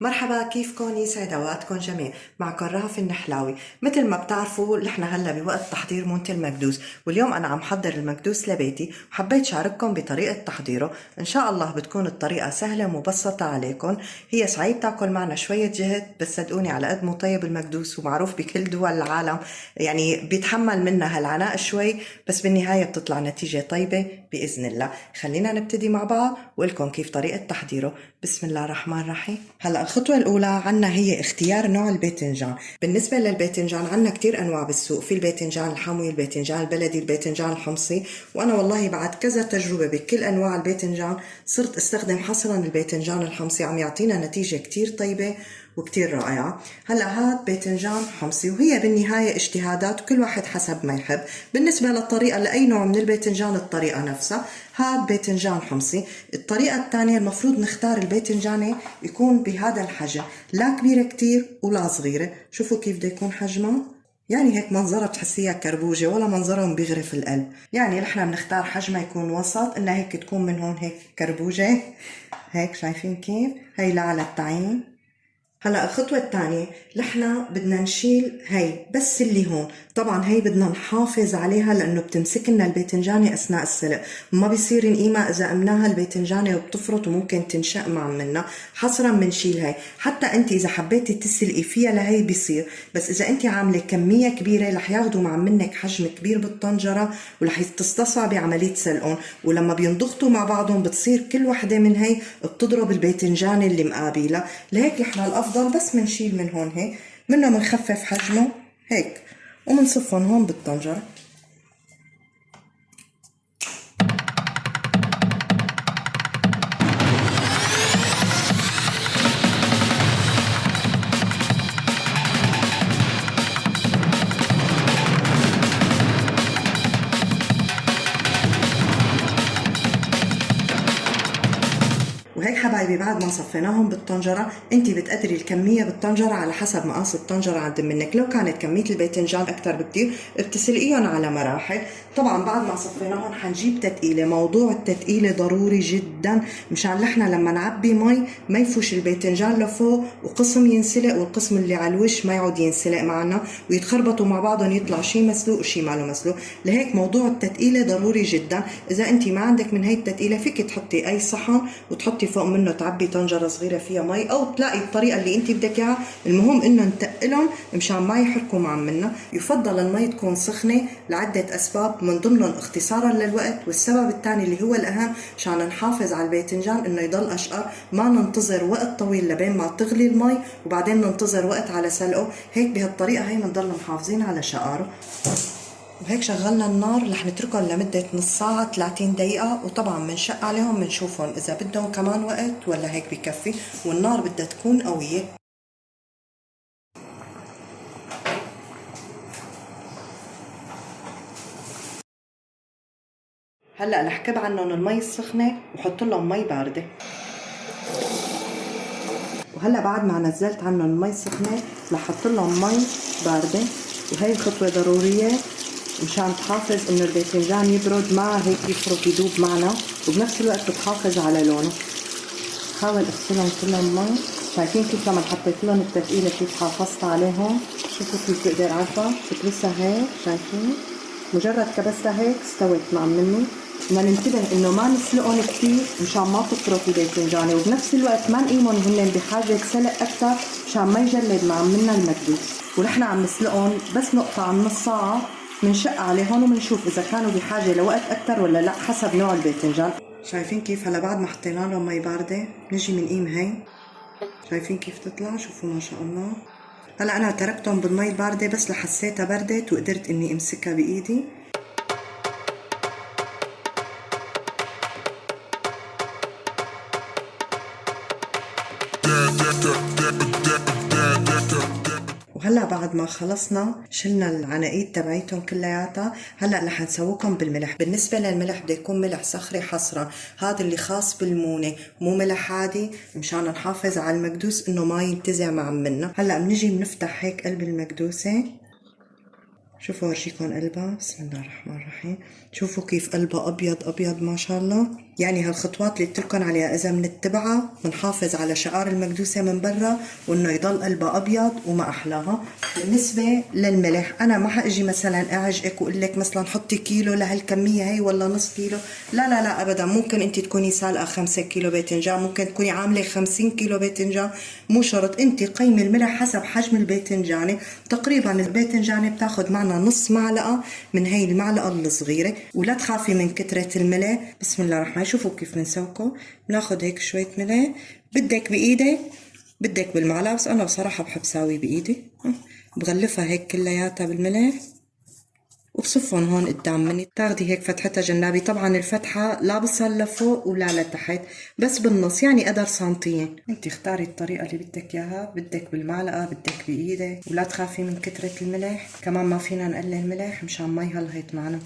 مرحبا، كيفكن؟ يسعد اوقاتكم جميع. معكم رهف النحلاوي. مثل ما بتعرفوا نحن هلا بوقت تحضير مونت المكدوس، واليوم انا عم حضر المكدوس لبيتي وحبيت شارككم بطريقه تحضيره. ان شاء الله بتكون الطريقه سهله ومبسطه عليكم. هي صعيب تاكل معنا شويه جهد، بس صدقوني على قد مو طيب المكدوس ومعروف بكل دول العالم، يعني بيتحمل منا هالعناء شوي، بس بالنهايه بتطلع نتيجه طيبه باذن الله. خلينا نبتدي مع بعض وقلكم كيف طريقه تحضيره. بسم الله الرحمن الرحيم. هلا الخطوة الأولى عنا هي اختيار نوع الباذنجان. بالنسبة للباذنجان عنا كتير أنواع بالسوق، في الباذنجان الحموي، الباذنجان البلدي، الباذنجان الحمصي، وأنا والله بعد كذا تجربة بكل أنواع الباذنجان صرت استخدم حصرا الباذنجان الحمصي، عم يعطينا نتيجة كتير طيبة وكتير رائعة. هلا هاد باذنجان حمصي، وهي بالنهاية اجتهادات وكل واحد حسب ما يحب. بالنسبة للطريقة لأي نوع من الباذنجان الطريقة نفسها. هاد باذنجان حمصي. الطريقة الثانية المفروض نختار الباذنجانة يكون بهذا الحجم، لا كبيرة كتير ولا صغيرة. شوفوا كيف بده يكون حجمها، يعني هيك منظرها بتحسيها كربوجة ولا منظرهم بيغرف القلب. يعني نحن بنختار حجمها يكون وسط، انها هيك تكون من هون هيك كربوجة. هيك شايفين كيف؟ هي لا على التعيين. هلا الخطوة الثانية نحن بدنا نشيل هي بس اللي هون. طبعا هي بدنا نحافظ عليها لانه بتمسك لنا الباذنجانة اثناء السلق، ما بيصير نقيمها اذا قمناها الباذنجانة وبتفرط وممكن تنشق مع منا. حصرا بنشيل هي، حتى انت اذا حبيتي تسلقي فيها لهي بيصير، بس اذا انت عاملة كمية كبيرة رح ياخدوا مع منك حجم كبير بالطنجرة ورح تستصعبي عملية سلقهم، ولما بينضغطوا مع بعضهم بتصير كل وحدة من هي بتضرب الباذنجانة اللي مقابلها. لهيك نحن الافضل بس منشيل من هون هيك، منه منخفف حجمه هيك ومنصفهم هون بالطنجرة. وهيك حبايبي بعد ما صفيناهم بالطنجرة، انتي بتقدري الكمية بالطنجرة على حسب مقاس الطنجرة عند منك. لو كانت كمية الباذنجان اكتر بكتير بتسلقيهم على مراحل. طبعا بعد ما صفيناهم حنجيب تتقيلة. موضوع التتقيلة ضروري جدا مشان نحن لما نعبي مي ما يفوش الباذنجان لفوق وقسم ينسلق والقسم اللي على الوش ما يعود ينسلق معنا ويتخربطوا مع بعضهم يطلع شي مسلوق وشي ماله مسلوق. لهيك موضوع التتقيلة ضروري جدا. اذا انتي ما عندك من هي التتقيلة فيك تحطي اي صحن وتحطي فوق منه تعبي طنجرة صغيرة فيها مي، او تلاقي الطريقة اللي انت بدك اياها. المهم انه نتقلهم مشان ما يحرقوا مع منا. يفضل المي تكون سخنة لعدة اسباب، من ضمنهم اختصارا للوقت، والسبب الثاني اللي هو الاهم عشان نحافظ على الباذنجان انه يضل اشقر، ما ننتظر وقت طويل لبين ما تغلي المي وبعدين ننتظر وقت على سلقه. هيك بهالطريقة هي بنضل محافظين على شقاره. وهيك شغلنا النار رح نتركهم لمدة نص ساعة 30 دقيقة، وطبعا منشق عليهم منشوفهم إذا بدهم كمان وقت ولا هيك بكفي، والنار بدها تكون قوية. هلا رح كب عنهم المي السخنة وحط لهم مي باردة. وهلا بعد ما نزلت عنهم المي السخنة رح احط لهم مي باردة، وهي الخطوة ضرورية مشان تحافظ انه الباذنجان يبرد مع هيك يفرط يدوب معنا، وبنفس الوقت بتحافظ على لونه. حاول اغسلهم كلهم مي. شايفين كيف لما حطيت لهم التتقيلة كيف حافظت عليهم؟ شوفوا كيف بقدر عارفة كيف لسه هيك. شايفين مجرد كبستها هيك استوت مع مني. بدنا ننتبه انه ما نسلقهم كثير مشان ما تفرط الباذنجانة، وبنفس الوقت ما نقيمهم هن بحاجة سلق اكثر مشان ما يجلد مع منا المكدوس. ونحن عم نسلقهم بس نقطع عن نص ساعة، منشق عليهم ومنشوف اذا كانوا بحاجة لوقت اكثر ولا لا حسب نوع الباذنجان. شايفين كيف هلا بعد ما حطينا لهم مي باردة نجي منقيم هي. شايفين كيف تطلع؟ شوفوا ما شاء الله. هلا انا تركتهم بالمي الباردة بس لحسيتها بردت وقدرت اني امسكها بايدي. وهلا بعد ما خلصنا شلنا العناقيد تبعيتهم كلياتها. هلا رح نسويكم بالملح. بالنسبه للملح بده يكون ملح صخري حصرا، هذا اللي خاص بالمونه، مو ملح عادي، مشان نحافظ على المكدوس انه ما ينتزع مع منا. هلا بنجي بنفتح هيك قلب المكدوسه. شوفوا ورجيكم قلبها. بسم الله الرحمن الرحيم. شوفوا كيف قلبها ابيض ابيض ما شاء الله. يعني هالخطوات اللي قلتلكن عليها اذا منتبعها بنحافظ على شعار المكدوسه من برا وانه يضل قلبها ابيض وما احلاها. بالنسبه للملح انا ما حاجي مثلا اعجقك واقول لك مثلا حطي كيلو لهالكميه هي ولا نص كيلو، لا لا لا ابدا. ممكن انت تكوني سالقه 5 كيلو باذنجان، ممكن تكوني عامله 50 كيلو باذنجان، مو شرط. انت قيمي الملح حسب حجم الباذنجانه. تقريبا الباذنجانه بتاخذ معنا نص معلقه من هي المعلقه الصغيره، ولا تخافي من كتره الملح. بسم الله الرحمن. شوفوا كيف بنسوقه. بناخذ هيك شويه ملح، بدك بايدك بدك بالمعلقه، بس انا بصراحه بحب ساوي بايدي. بغلفها هيك كلياتها بالملح وبصفهم هون قدام مني. بتاخدي هيك فتحتها جنابي، طبعا الفتحة لا بصل لفوق ولا لتحت، بس بالنص يعني قدر سنتين. انت اختاري الطريقة اللي بدك اياها، بدك بالمعلقة بدك بايدك، ولا تخافي من كترة الملح. كمان ما فينا نقلل الملح مشان ما يهلهط معنا.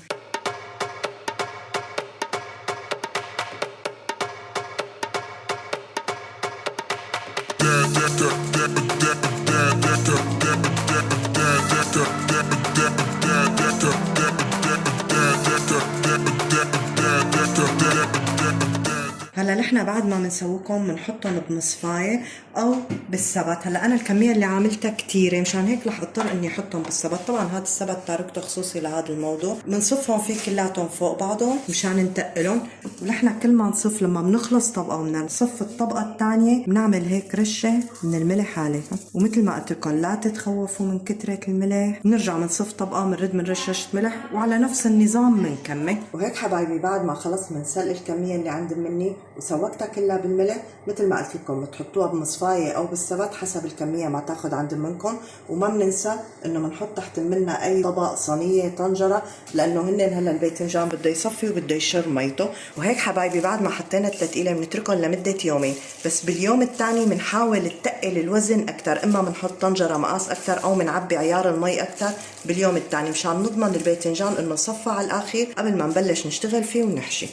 هلا نحن بعد ما بنسويكم بنحطهم بمصفاية او بالسبت. هلا انا الكميه اللي عاملتها كتيره مشان هيك رح اضطر اني احطهم بالسبت. طبعا هذا السبت تاركته خصوصي لهذا الموضوع. بنصفهم فيه كلاتهم فوق بعضهم مشان نتقلهم. ونحن كل ما نصف لما بنخلص طبقه وبدنا نصف الطبقه الثانيه بنعمل هيك رشه من الملح عليها. ومثل ما قلت لكم لا تتخوفوا من كتره الملح. بنرجع بنصف طبقه بنرد من رشه ملح وعلى نفس النظام بنكمل. وهيك حبايبي بعد ما خلص من سلق الكميه اللي عند مني وسوقتها كلها بالملح، مثل ما قلت لكم بتحطوها بمصفايه او بالسبت حسب الكميه ما تاخذ عند منكم. وما بننسى انه بنحط تحت منا اي طبق، صينيه، طنجره، لانه هن هلا الباذنجان بده يصفي وبده يشر ميته. وهيك حبايبي بعد ما حطينا التتقيله بنتركهم لمده يومين. بس باليوم الثاني بنحاول نتقل الوزن اكثر، اما بنحط طنجره مقاس اكثر او بنعبي عيار المي اكثر باليوم الثاني مشان نضمن الباذنجان انه صفى على الاخير قبل ما نبلش نشتغل فيه ونحشي.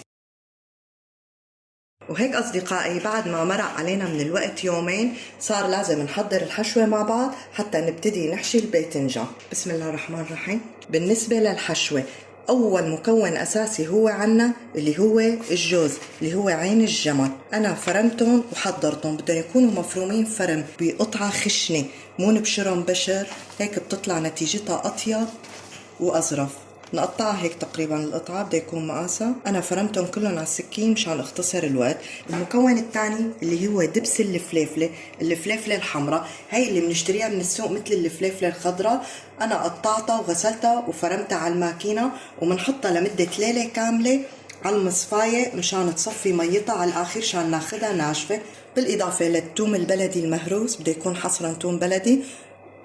وهيك أصدقائي بعد ما مرق علينا من الوقت يومين صار لازم نحضر الحشوة مع بعض حتى نبتدي نحشي الباذنجان. بسم الله الرحمن الرحيم. بالنسبة للحشوة أول مكون أساسي هو عنا اللي هو الجوز اللي هو عين الجمل. أنا فرمتهم وحضرتهم، بدهم يكونوا مفرومين فرم بقطعة خشنة، مو نبشرهم بشر، هيك بتطلع نتيجتها أطيب وأظرف. نقطعها هيك تقريبا القطعة بده يكون مقاسها. انا فرمتهم كلهم على السكين مشان اختصر الوقت. المكون الثاني اللي هو دبس الفليفله، الفليفله الحمراء هي اللي بنشتريها من السوق مثل الفليفله الخضراء. انا قطعتها وغسلتها وفرمتها على الماكينه وبنحطها لمده ليله كامله على المصفايه مشان تصفي ميتها على الاخير مشان ناخذها ناشفه. بالاضافه للثوم البلدي المهروس بده يكون حصرا ثوم بلدي،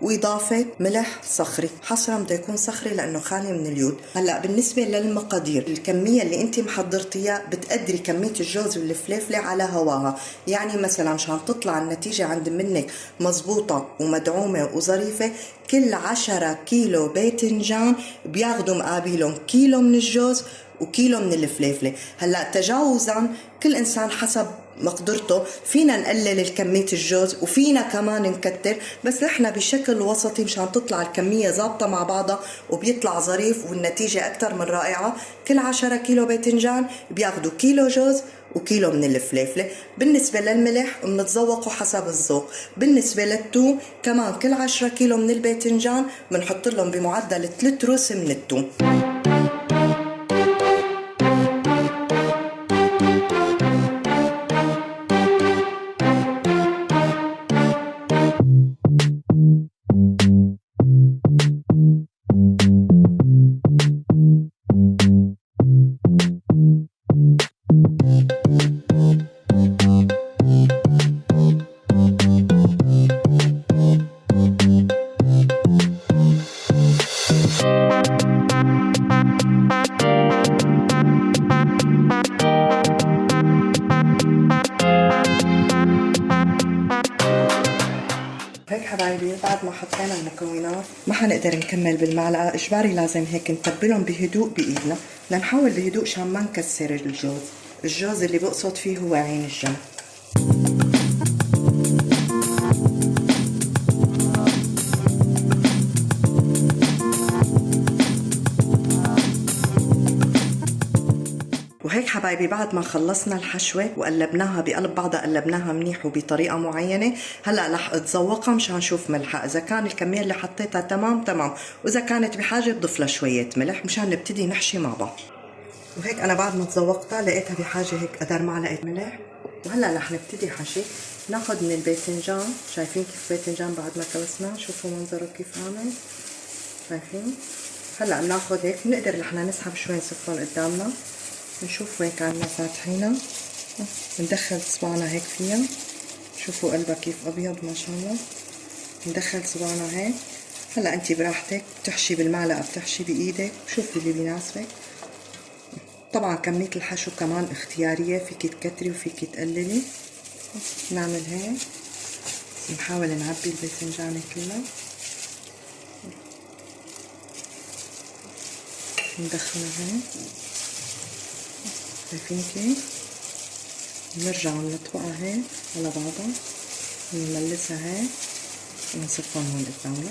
وإضافة ملح صخري، حصرا بده يكون صخري لأنه خالي من اليود. هلأ بالنسبة للمقادير، الكمية اللي أنت محضرتيها بتقدري كمية الجوز والفليفلة على هواها. يعني مثلا مشان تطلع النتيجة عند منك مزبوطة ومدعومة وظريفة، كل 10 كيلو باذنجان بياخدوا مقابلهم كيلو من الجوز وكيلو من الفليفلة. هلأ تجاوزا كل إنسان حسب مقدرته فينا نقلل الكمية الجوز وفينا كمان نكتر، بس نحن بشكل وسطي مشان تطلع الكمية ظابطة مع بعضها وبيطلع ظريف والنتيجة أكتر من رائعة. كل 10 كيلو باذنجان بياخدوا كيلو جوز وكيلو من الفليفلة. بالنسبة للملح بنتذوقه حسب الذوق. بالنسبة للثوم كمان كل 10 كيلو من الباذنجان بنحط لهم بمعدل 3 روس من الثوم. هيك حبايبي بعد ما حطينا المكونات ما حنقدر نكمل بالمعلقة، اجباري لازم هيك نتبلهم بهدوء بايدنا. لنحاول بهدوء شان ما نكسر الجوز. الجوز اللي بقصد فيه هو عين الجمل. حبايبي بعد ما خلصنا الحشوة وقلبناها بقلب بعضها، قلبناها منيح وبطريقة معينة، هلا رح اتذوقها مشان نشوف ملحها، اذا كان الكمية اللي حطيتها تمام، واذا كانت بحاجة بضيف لها شوية ملح مشان نبتدي نحشي مع بعض. وهيك انا بعد ما تذوقتها لقيتها بحاجة هيك قدر معلقة ملح. وهلا رح نبتدي حشي. ناخذ من الباذنجان، شايفين كيف الباذنجان بعد ما كبسناه، شوفوا منظره كيف عامل، شايفين؟ هلا بناخذ هيك، بنقدر نحن نسحب شوي نصفهم قدامنا، نشوف وين كاننا فاتحينها، بندخل صباعنا هيك فيها، شوفوا قلبها كيف ابيض ما شاء الله، ندخل صباعنا هيك. هلا انت براحتك بتحشي بالمعلقه، بتحشي بايدك، شوفي اللي بيناسبك. طبعا كمية الحشو كمان اختيارية، فيكي تكتري وفيكي تقللي. نعمل هيك، نحاول نعبي الباذنجانة كلها، ندخلها هيك، شايفين كيف؟ نرجع نطبقها هيك على بعضها، نملسها هيك ونصفهم هون قدامنا.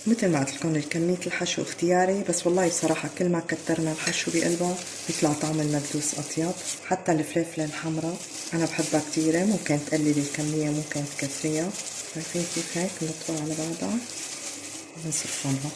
مثل ما قلت لكم الكمية الحشو اختياري، بس والله بصراحة كل ما كترنا الحشو بقلبها بيطلع طعم المكدوس أطيب. حتى الفلفلة الحمراء أنا بحبها كتير، ممكن تقللي الكمية ممكن تكتريها. شايفين كيف هيك بنطبقها على بعضها ونصفنها.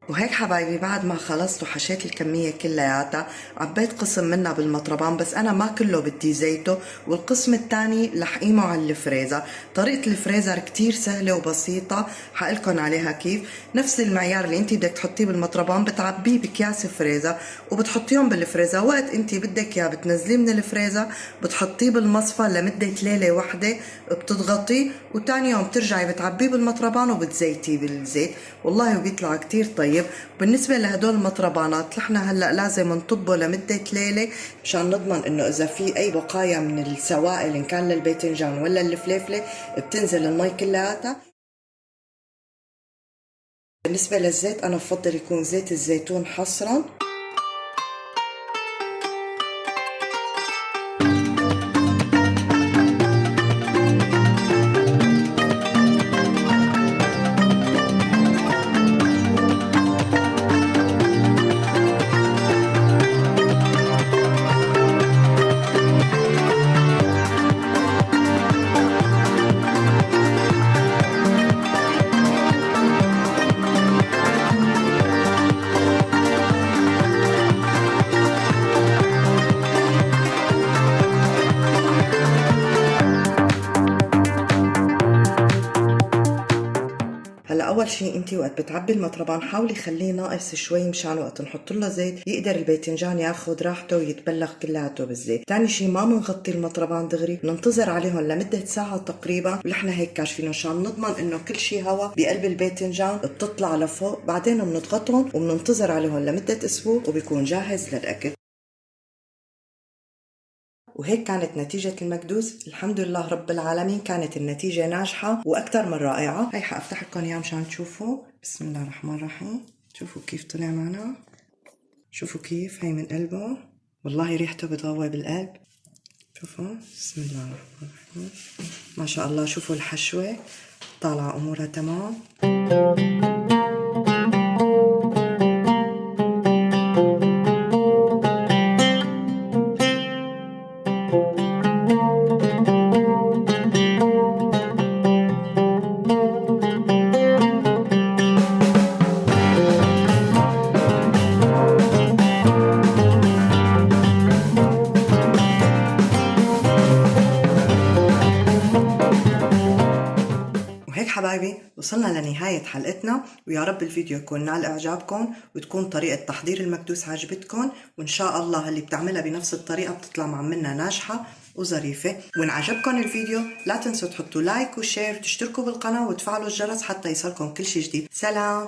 وهيك حبايبي بعد ما خلصت وحشيت الكمية كلياتها، عبيت قسم منها بالمطربان، بس أنا ما كله بدي زيته، والقسم الثاني لحقيمه على الفريزر. طريقة الفريزر كتير سهلة وبسيطة، حقلكن عليها كيف. نفس المعيار اللي انتي بدك تحطيه بالمطربان بتعبيه بكياس فريزر وبتحطيهم بالفريزر. وقت انتي بدك اياه بتنزليه من الفريزر، بتحطيه بالمصفى لمدة ليلة واحدة، بتضغطيه وتاني يوم بترجعي بتعبيه بالمطربان وبتزيتيه بالزيت. والله بيطلع كتير طيب. بالنسبة لهدول المطربانات نحن هلا لازم نطبه لمدة ليلة مشان نضمن انه اذا في اي بقايا من السوائل ان كان للباذنجان ولا الفليفلة بتنزل المي كلياتها. بالنسبة للزيت انا بفضل يكون زيت الزيتون حصرا. هلا اول شيء انت وقت بتعبي المطربان حاولي خليه ناقص شوي مشان وقت نحط له زيت يقدر الباذنجان ياخذ راحته ويتبلغ كلياته بالزيت. ثاني شيء ما بنغطي المطربان دغري، بننتظر عليهم لمده ساعه تقريبا ونحن هيك كاشفينهم مشان نضمن انه كل شيء هواء بقلب الباذنجان بتطلع لفوق. بعدين بنضغطهم وبننتظر عليهم لمده اسبوع وبيكون جاهز للاكل. وهيك كانت نتيجة المكدوس. الحمد لله رب العالمين، كانت النتيجة ناجحة وأكثر من رائعة. هي حأفتح لكم إياها مشان تشوفوا. بسم الله الرحمن الرحيم. شوفوا كيف طلع معنا، شوفوا كيف هي من قلبه، والله ريحته بتغوي بالقلب. شوفوا بسم الله الرحمن الرحيم، ما شاء الله. شوفوا الحشوة طالعة أمورها تمام. وهيك حبايبي وصلنا لنهاية حلقتنا، ويا رب الفيديو يكون نال إعجابكم وتكون طريقة تحضير المكدوس عجبتكم، وإن شاء الله اللي بتعملها بنفس الطريقة بتطلع منا ناجحة وظريفة. وإن عجبكم الفيديو لا تنسوا تحطوا لايك وشير وتشتركوا بالقناة وتفعلوا الجرس حتى يصلكم كل شي جديد. سلام.